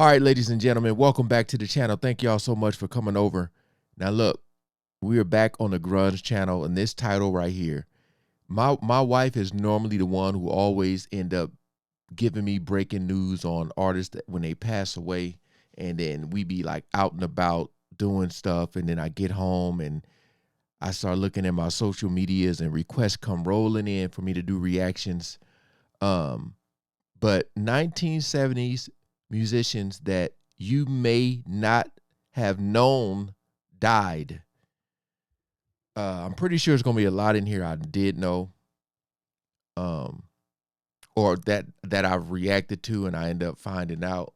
All right, ladies and gentlemen, welcome back to the channel. Thank y'all so much for coming over. Now, look, we are back on the Grunge channel, and this title right here, my wife is normally the one who always end up giving me breaking news on artists that when they pass away, and then we be like out and about doing stuff, and then I get home and I start looking at my social medias and requests come rolling in for me to do reactions. But 1970s musicians that you may not have known died. I'm pretty sure there's gonna be a lot in here I did know, or that I've reacted to and I end up finding out.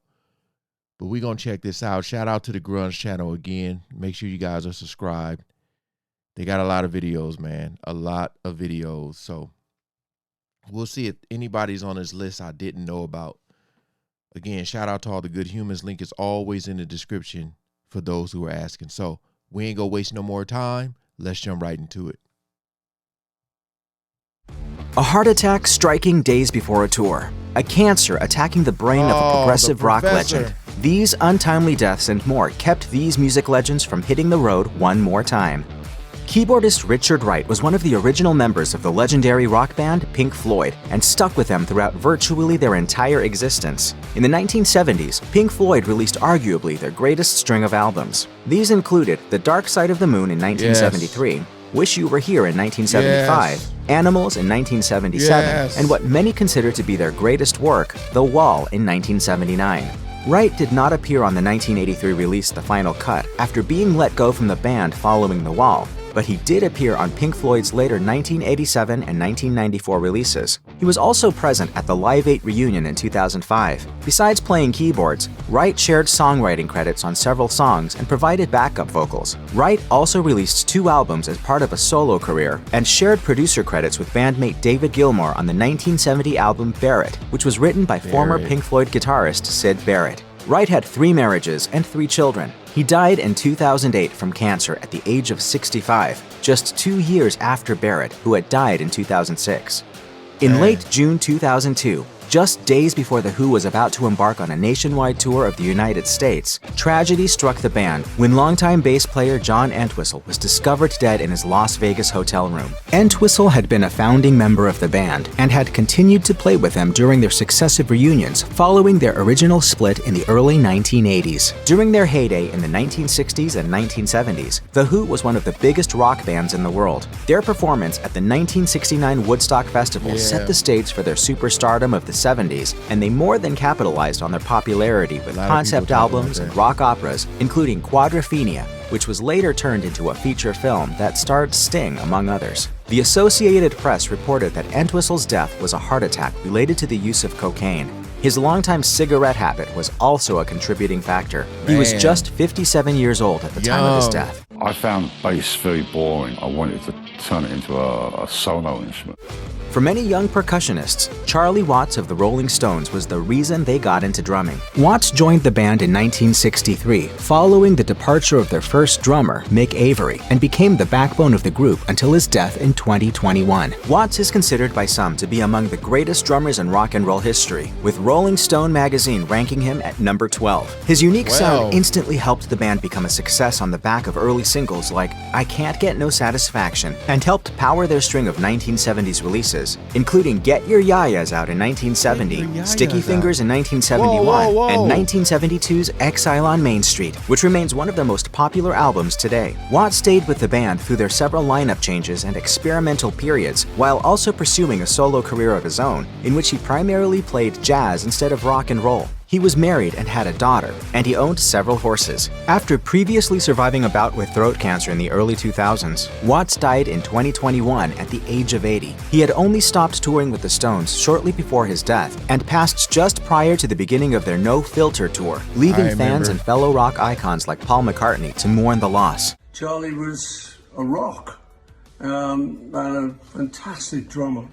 But we're gonna check this out. Shout out to the Grunge channel again. Make sure you guys are subscribed. They got a lot of videos, man. A lot of videos. So we'll see if anybody's on this list I didn't know about. Again, shout out to all the good humans. Link is always in the description for those who are asking. So we ain't gonna waste no more time. Let's jump right into it. A heart attack striking days before a tour. A cancer attacking the brain of a progressive rock legend. These untimely deaths and more kept these music legends from hitting the road one more time. Keyboardist Richard Wright was one of the original members of the legendary rock band Pink Floyd and stuck with them throughout virtually their entire existence. In the 1970s, Pink Floyd released arguably their greatest string of albums. These included The Dark Side of the Moon in 1973, yes. Wish You Were Here in 1975, yes. Animals in 1977, yes. And what many consider to be their greatest work, The Wall in 1979. Wright did not appear on the 1983 release The Final Cut after being let go from the band following The Wall, but he did appear on Pink Floyd's later 1987 and 1994 releases. He was also present at the Live 8 reunion in 2005. Besides playing keyboards, Wright shared songwriting credits on several songs and provided backup vocals. Wright also released 2 albums as part of a solo career and shared producer credits with bandmate David Gilmour on the 1970 album Barrett, which was written by former Pink Floyd guitarist Syd Barrett. Wright had 3 marriages and 3 children. He died in 2008 from cancer at the age of 65, just 2 years after Barrett, who had died in 2006. In late June 2002, just days before The Who was about to embark on a nationwide tour of the United States, tragedy struck the band when longtime bass player John Entwistle was discovered dead in his Las Vegas hotel room. Entwistle had been a founding member of the band and had continued to play with them during their successive reunions following their original split in the early 1980s. During their heyday in the 1960s and 1970s, The Who was one of the biggest rock bands in the world. Their performance at the 1969 Woodstock Festival set the stage for their superstardom of the 70s, and they more than capitalized on their popularity with concept albums and rock operas, including Quadrophenia, which was later turned into a feature film that starred Sting, among others. The Associated Press reported that Entwistle's death was a heart attack related to the use of cocaine. His longtime cigarette habit was also a contributing factor. He was just 57 years old at the time of his death. I found bass very boring. I wanted to turn it into a solo instrument. For many young percussionists, Charlie Watts of the Rolling Stones was the reason they got into drumming. Watts joined the band in 1963, following the departure of their first drummer, Mick Avery, and became the backbone of the group until his death in 2021. Watts is considered by some to be among the greatest drummers in rock and roll history, with Rolling Stone magazine ranking him at number 12. His unique sound instantly helped the band become a success on the back of early singles like I Can't Get No Satisfaction, and helped power their string of 1970s releases, including Get Your Yayas out in 1970, Sticky Fingers in 1971, and 1972's Exile on Main Street, which remains one of their most popular albums today. Watts stayed with the band through their several lineup changes and experimental periods, while also pursuing a solo career of his own, in which he primarily played jazz instead of rock and roll. He was married and had a daughter, and he owned several horses. After previously surviving a bout with throat cancer in the early 2000s, Watts died in 2021 at the age of 80. He had only stopped touring with the Stones shortly before his death, and passed just prior to the beginning of their No Filter tour, leaving fans and fellow rock icons like Paul McCartney to mourn the loss. Charlie was a rock and a fantastic drummer.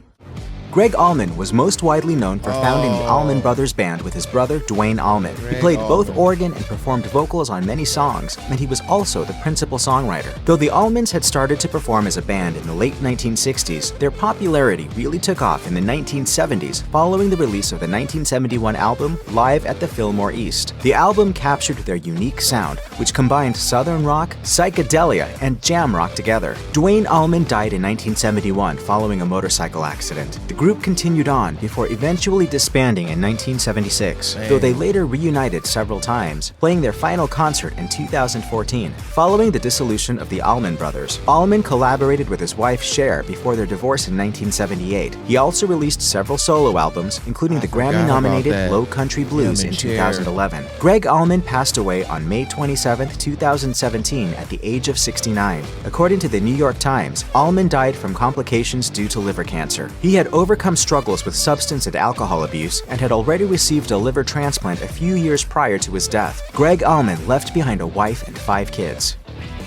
Gregg Allman was most widely known for founding the Allman Brothers Band with his brother Duane Allman. He played both organ and performed vocals on many songs, and he was also the principal songwriter. Though the Allmans had started to perform as a band in the late 1960s, their popularity really took off in the 1970s following the release of the 1971 album Live at the Fillmore East. The album captured their unique sound, which combined southern rock, psychedelia, and jam rock together. Duane Allman died in 1971 following a motorcycle accident. The group continued on before eventually disbanding in 1976, though they later reunited several times, playing their final concert in 2014. Following the dissolution of the Allman Brothers, Allman collaborated with his wife Cher before their divorce in 1978. He also released several solo albums, including the Grammy-nominated Low Country Blues in 2011. Gregg Allman passed away on May 27, 2017 at the age of 69. According to the New York Times, Allman died from complications due to liver cancer. He had overcome struggles with substance and alcohol abuse and had already received a liver transplant a few years prior to his death. Gregg Allman left behind a wife and 5 kids.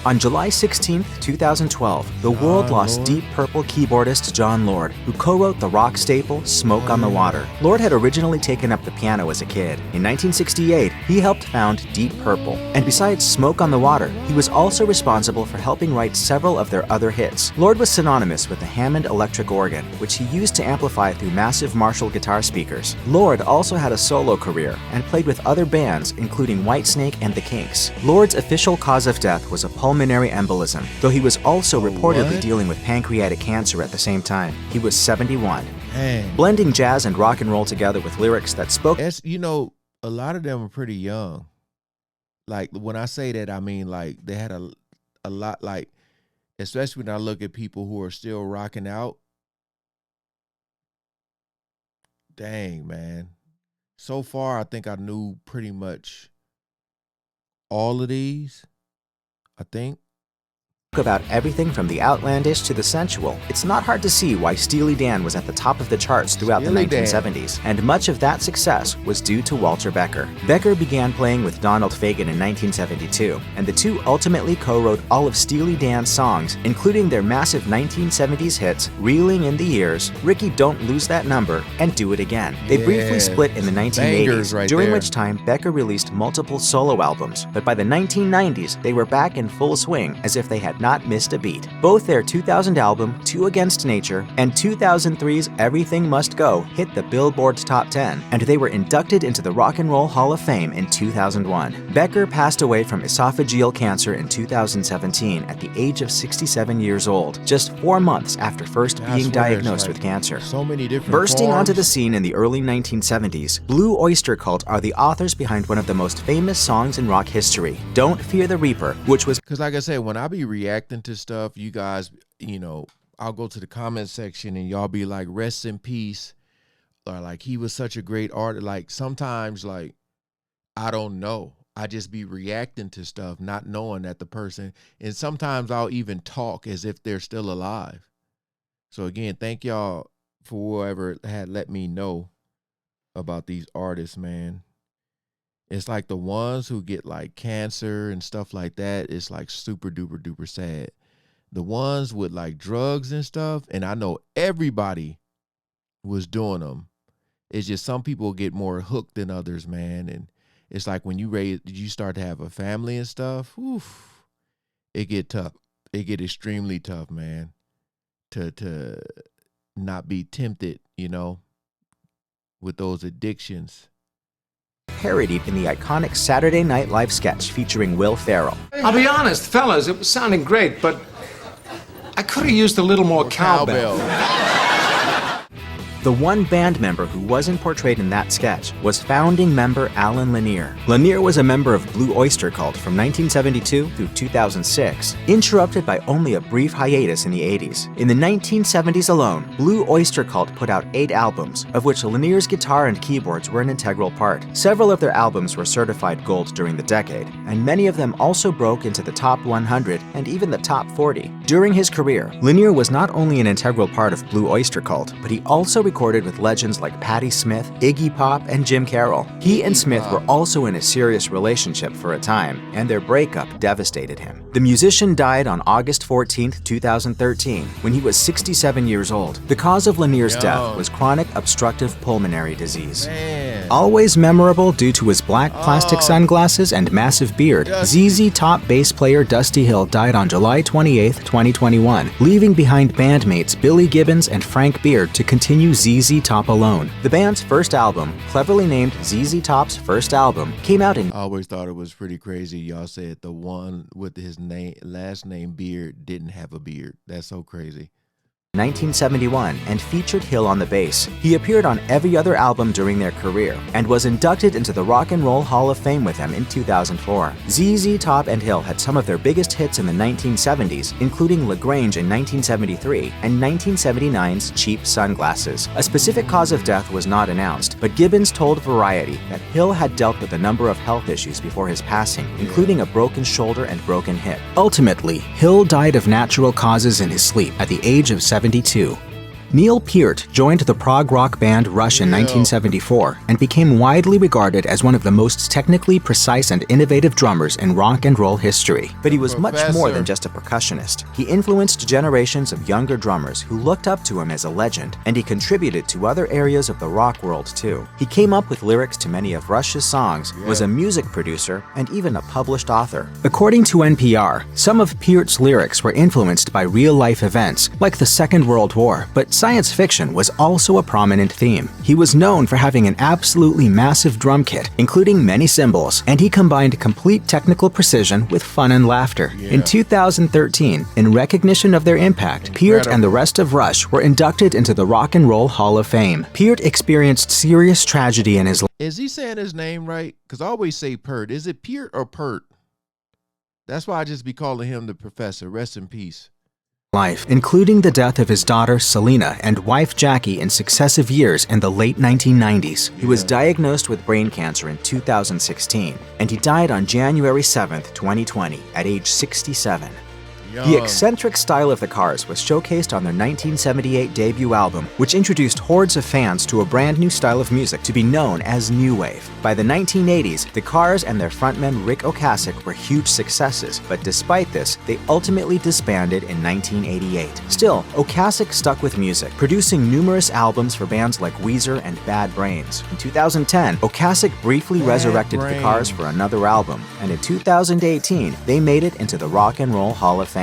On July 16, 2012, the world lost Deep Purple keyboardist Jon Lord, who co-wrote the rock staple Smoke on the Water. Lord had originally taken up the piano as a kid. In 1968, he helped found Deep Purple. And besides Smoke on the Water, he was also responsible for helping write several of their other hits. Lord was synonymous with the Hammond electric organ, which he used to amplify through massive Marshall guitar speakers. Lord also had a solo career and played with other bands, including Whitesnake and The Kinks. Lord's official cause of death was a pulmonary embolism, though he was also reportedly dealing with pancreatic cancer at the same time. He was 71. Dang. Blending jazz and rock and roll together with lyrics that spoke... You know, a lot of them are pretty young. Like, when I say that, I mean, like, they had a lot, like, especially when I look at people who are still rocking out. Dang, man. So far, I think I knew pretty much all of these. I think. About everything from the outlandish to the sensual. It's not hard to see why Steely Dan was at the top of the charts throughout the 1970s, and much of that success was due to Walter Becker. Becker began playing with Donald Fagen in 1972, and the two ultimately co-wrote all of Steely Dan's songs, including their massive 1970s hits Reeling in the Years, Ricky Don't Lose That Number, and Do It Again. They briefly split in the 1980s, during which time Becker released multiple solo albums, but by the 1990s they were back in full swing as if they had not missed a beat. Both their 2000 album, Two Against Nature, and 2003's Everything Must Go hit the Billboard Top 10, and they were inducted into the Rock and Roll Hall of Fame in 2001. Becker passed away from esophageal cancer in 2017 at the age of 67 years old, just 4 months after first being diagnosed with cancer. So many different Bursting forms. onto the scene in the early 1970s, Blue Oyster Cult are the authors behind one of the most famous songs in rock history, Don't Fear the Reaper, which was... Because like I said, when I be reacting to stuff, you guys, you know, I'll go to the comment section and y'all be like, rest in peace, or like, he was such a great artist. Like, sometimes, like, I don't know. I just be reacting to stuff, not knowing that the person, and sometimes I'll even talk as if they're still alive. So again, thank y'all for whoever had let me know about these artists, man. It's like the ones who get like cancer and stuff like that, it's like super duper duper sad. The ones with like drugs and stuff, and I know everybody was doing them. It's just some people get more hooked than others, man. And it's like when you start to have a family and stuff, oof, it get tough. It get extremely tough, man, to not be tempted, you know, with those addictions. Parodied in the iconic Saturday Night Live sketch featuring Will Ferrell. I'll be honest, fellas, it was sounding great, but I could have used a little more cowbell. The one band member who wasn't portrayed in that sketch was founding member Alan Lanier. Lanier was a member of Blue Oyster Cult from 1972 through 2006, interrupted by only a brief hiatus in the 80s. In the 1970s alone, Blue Oyster Cult put out 8 albums, of which Lanier's guitar and keyboards were an integral part. Several of their albums were certified gold during the decade, and many of them also broke into the top 100 and even the top 40. During his career, Lanier was not only an integral part of Blue Oyster Cult, but he also recorded with legends like Patti Smith, Iggy Pop, and Jim Carroll. He and Smith were also in a serious relationship for a time, and their breakup devastated him. The musician died on August 14, 2013, when he was 67 years old. The cause of Lanier's death was chronic obstructive pulmonary disease. Always memorable due to his black plastic sunglasses and massive beard, ZZ Top bass player Dusty Hill died on July 28, 2021, leaving behind bandmates Billy Gibbons and Frank Beard to continue ZZ Top alone. The band's first album, cleverly named ZZ Top's First Album, came out in... I always thought it was pretty crazy. Y'all said the one with his last name Beard didn't have a beard. That's so crazy. 1971 and featured Hill on the bass. He appeared on every other album during their career and was inducted into the Rock and Roll Hall of Fame with them in 2004. ZZ Top and Hill had some of their biggest hits in the 1970s, including La Grange in 1973 and 1979's Cheap Sunglasses. A specific cause of death was not announced, but Gibbons told Variety that Hill had dealt with a number of health issues before his passing, including a broken shoulder and broken hip. Ultimately, Hill died of natural causes in his sleep at the age of 72. Neil Peart joined the prog rock band Rush in 1974 and became widely regarded as one of the most technically precise and innovative drummers in rock and roll history. But he was much more than just a percussionist. He influenced generations of younger drummers who looked up to him as a legend, and he contributed to other areas of the rock world too. He came up with lyrics to many of Rush's songs, was a music producer, and even a published author. According to NPR, some of Peart's lyrics were influenced by real-life events, like the Second World War, but science fiction was also a prominent theme. He was known for having an absolutely massive drum kit, including many cymbals, and he combined complete technical precision with fun and laughter. In 2013, in recognition of their impact, Peart and the rest of Rush were inducted into the Rock and Roll Hall of Fame. Peart experienced serious tragedy in his life. Is he saying his name right? Because I always say Peart. Is it Peart or Peart? That's why I just be calling him the professor. Rest in peace. Including the death of his daughter Selena and wife Jackie in successive years in the late 1990s. He was diagnosed with brain cancer in 2016, and he died on January 7, 2020, at age 67. The eccentric style of the Cars was showcased on their 1978 debut album, which introduced hordes of fans to a brand new style of music to be known as New Wave. By the 1980s, the Cars and their frontman Rick Ocasek were huge successes, but despite this, they ultimately disbanded in 1988. Still, Ocasek stuck with music, producing numerous albums for bands like Weezer and Bad Brains. In 2010, Ocasek briefly resurrected the Cars for another album, and in 2018, they made it into the Rock and Roll Hall of Fame.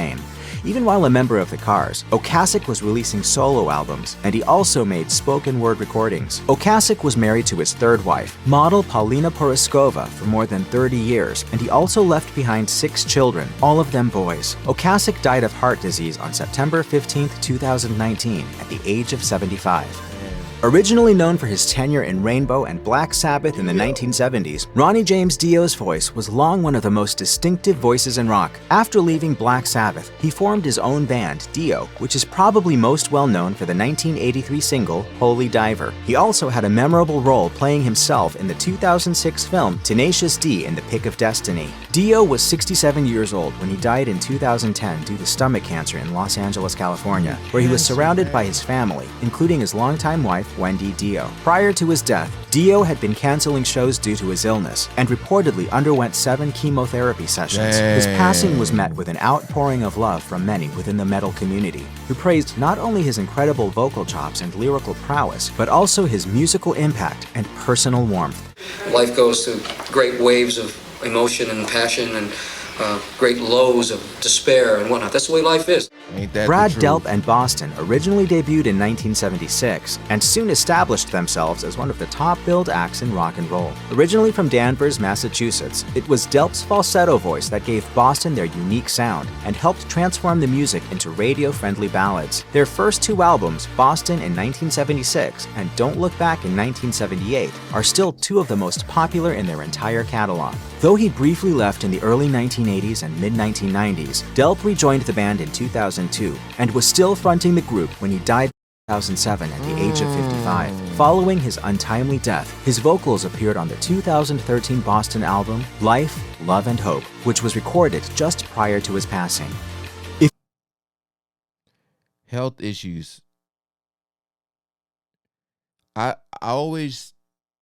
Even while a member of the Cars, Ocasek was releasing solo albums, and he also made spoken word recordings. Ocasek was married to his third wife, model Paulina Poroskova, for more than 30 years, and he also left behind 6 children, all of them boys. Ocasek died of heart disease on September 15, 2019, at the age of 75. Originally known for his tenure in Rainbow and Black Sabbath in the 1970s, Ronnie James Dio's voice was long one of the most distinctive voices in rock. After leaving Black Sabbath, he formed his own band, Dio, which is probably most well known for the 1983 single, Holy Diver. He also had a memorable role playing himself in the 2006 film Tenacious D in the Pick of Destiny. Dio was 67 years old when he died in 2010 due to stomach cancer in Los Angeles, California, where he was surrounded by his family, including his longtime wife, Wendy Dio. Prior to his death, Dio had been canceling shows due to his illness and reportedly underwent 7 chemotherapy sessions. His passing was met with an outpouring of love from many within the metal community, who praised not only his incredible vocal chops and lyrical prowess, but also his musical impact and personal warmth. Life goes through great waves of emotion and passion and great lows of despair and whatnot. That's the way life is. Brad Delp and Boston originally debuted in 1976 and soon established themselves as one of the top-billed acts in rock and roll. Originally from Danvers, Massachusetts, it was Delp's falsetto voice that gave Boston their unique sound and helped transform the music into radio-friendly ballads. Their first 2 albums, Boston in 1976 and Don't Look Back in 1978, are still 2 of the most popular in their entire catalog. Though he briefly left in the early 1980s and mid-1990s, Delp rejoined the band in 2002 and was still fronting the group when he died in 2007 at the age of 55. Following his untimely death, his vocals appeared on the 2013 Boston album Life, Love and Hope, which was recorded just prior to his passing. Health issues. I always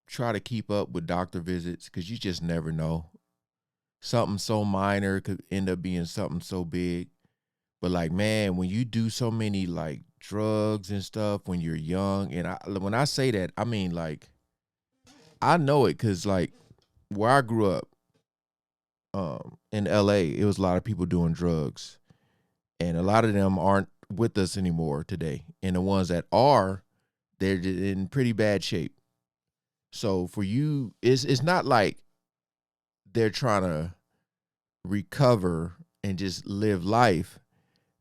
try to keep up with doctor visits because you just never know. Something so minor could end up being something so big. But like, man, when you do so many like drugs and stuff when you're young, and when I say that, I mean like I know it because like where I grew up, in LA, it was a lot of people doing drugs. And a lot of them aren't with us anymore today. And the ones that are, they're in pretty bad shape. So for you, it's not like they're trying to recover and just live life.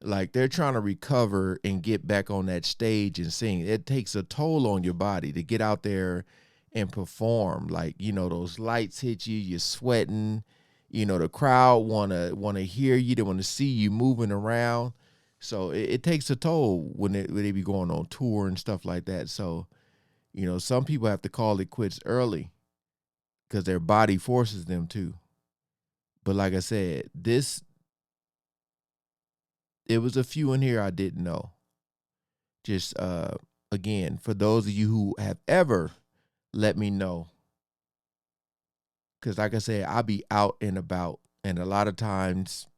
Like they're trying to recover and get back on that stage and sing. It takes a toll on your body to get out there and perform. Like, you know, those lights hit you, you're sweating. You know, the crowd wanna hear you, they want to see you moving around. So it takes a toll when they be going on tour and stuff like that. So, you know, some people have to call it quits early because their body forces them to. But like I said, it was a few in here I didn't know. Just again, for those of you who have ever, let me know. Because like I said, I be out and about. And a lot of times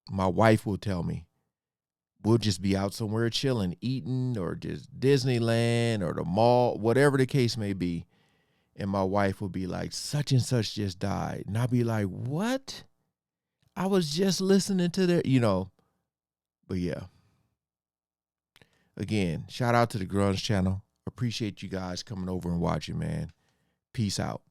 my wife will tell me, we'll just be out somewhere chilling, eating, or just Disneyland or the mall, whatever the case may be. And my wife will be like, such and such just died. And I'll be like, what? I was just listening to their, you know. But yeah. Again, shout out to the Grunge channel. Appreciate you guys coming over and watching, man. Peace out.